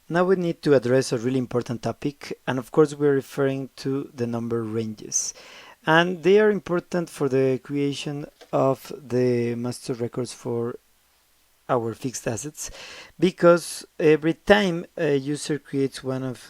Now we need to address a really important topic, and of course we're referring to the number ranges. And they are important for the creation of the master records for our fixed assets, because every time a user creates one of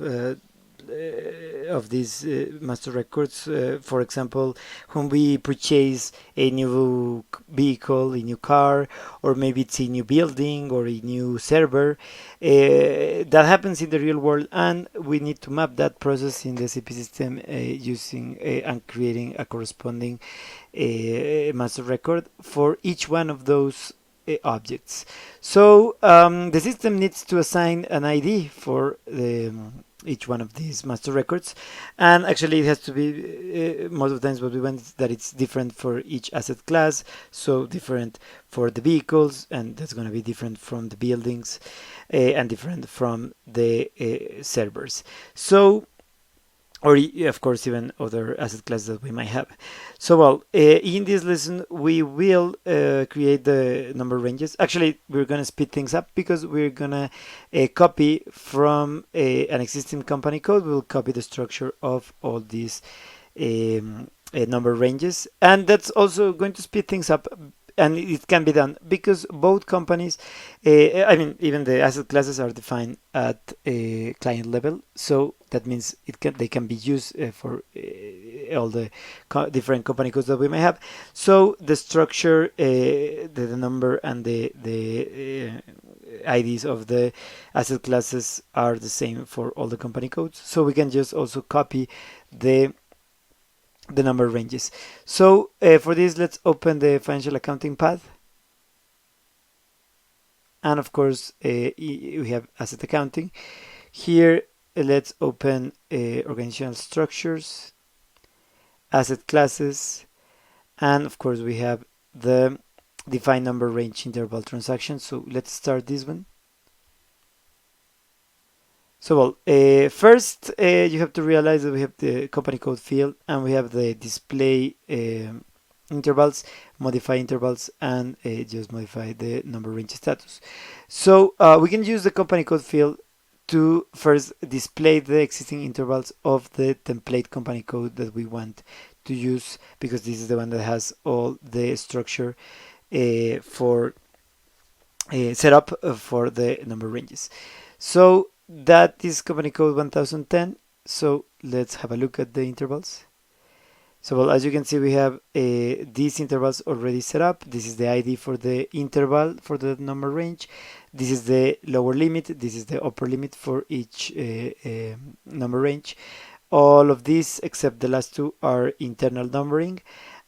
these master records, for example, when we purchase a new vehicle, a new car, or maybe it's a new building or a new server, that happens in the real world, and we need to map that process in the SAP system using and creating a corresponding master record for each one of those objects. So the system needs to assign an ID for each one of these master records, and actually it has to be most of the times what we want is that it's different for each asset class, so different for the vehicles, and that's going to be different from the buildings and different from the servers. So or of course even other asset classes that we might have. So well, in this lesson we will create the number ranges. Actually, we're going to speed things up because we're going to copy from an existing company code. We'll copy the structure of all these number ranges, and that's also going to speed things up, and it can be done because both companies, I mean, even the asset classes are defined at a client level. So that means they can be used for all the different company codes that we may have. So the structure, the number, and the IDs of the asset classes are the same for all the company codes. So we can just also copy the number ranges. So for this, let's open the financial accounting path. And of course, we have asset accounting. Here, let's open organizational structures, asset classes, and of course, we have the define number range interval transactions. So let's start this one. So well, first you have to realize that we have the company code field, and we have the display intervals, modify intervals, and just modify the number range status. So we can use the company code field to first display the existing intervals of the template company code that we want to use, because this is the one that has all the structure for set up for the number ranges. So that is company code 1010. So let's have a look at the intervals. So well, as you can see, we have these intervals already set up. This is the ID for the interval for the number range. This is the lower limit. This is the upper limit for each number range. All of these, except the last two, are internal numbering.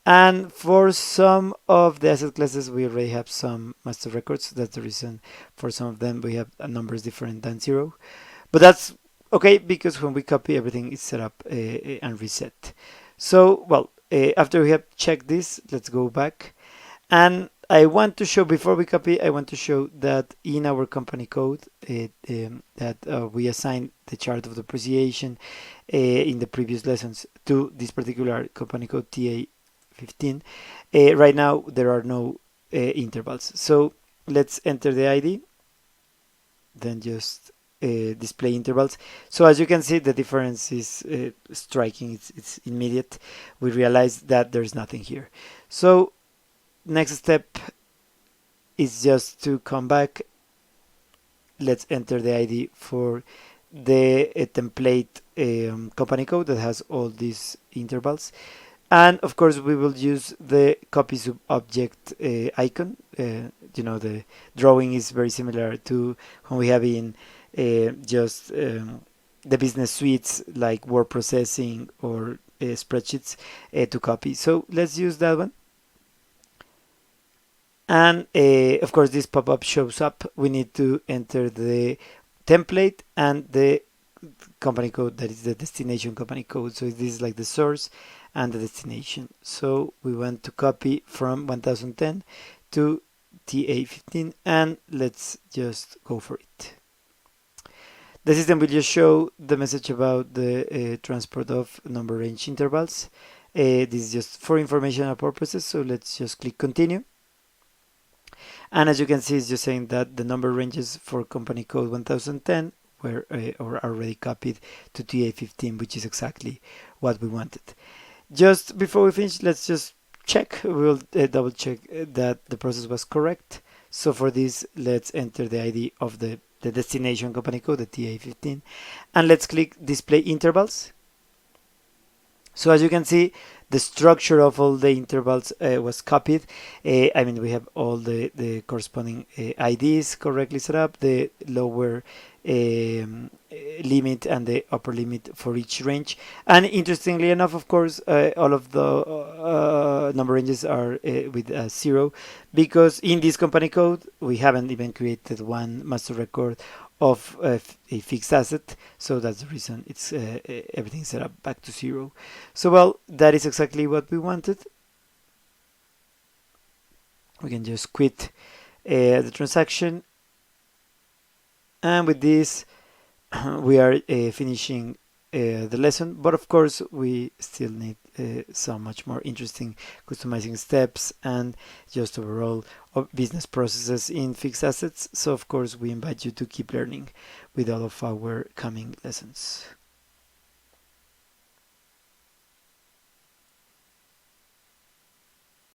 And for some of the asset classes, we already have some master records. That's the reason for some of them we have numbers different than 0. But that's okay, because when we copy, everything is set up and reset. So, well, after we have checked this, let's go back. And I want to show, before we copy, I want to show that in our company code that we assigned the chart of depreciation in the previous lessons to this particular company code TA15. Right now, there are no intervals. So let's enter the ID, then just display intervals. So as you can see, the difference is striking. It's immediate. We realize that there's nothing here. So next step is just to come back. Let's enter the ID for the template company code that has all these intervals. And of course, we will use the copy sub object icon. The drawing is very similar to when we have in just the business suites like word processing or spreadsheets to copy. So let's use that one. And of course, this pop-up shows up. We need to enter the template and the company code that is the destination company code. So this is like the source and the destination. So we want to copy from 1010 to TA15, and let's just go for it. The system will just show the message about the transport of number range intervals. This is just for informational purposes, so let's just click continue. And as you can see, it's just saying that the number ranges for company code 1010 were or already copied to TA15, which is exactly what we wanted. Just before we finish, let's just check. We'll double check that the process was correct. So for this, let's enter the ID of the destination company code, the TA15, and let's click display intervals. So as you can see, the structure of all the intervals was copied. I mean, we have all the corresponding IDs correctly set up, the lower limit and the upper limit for each range. And interestingly enough, of course, all of the number ranges are with 0, because in this company code, we haven't even created one master record of a fixed asset. So that's the reason it's everything set up back to 0. So well, that is exactly what we wanted. We can just quit the transaction, and with this we are finishing the lesson. But of course we still need some much more interesting customizing steps and just overall business processes in fixed assets. So of course we invite you to keep learning with all of our coming lessons.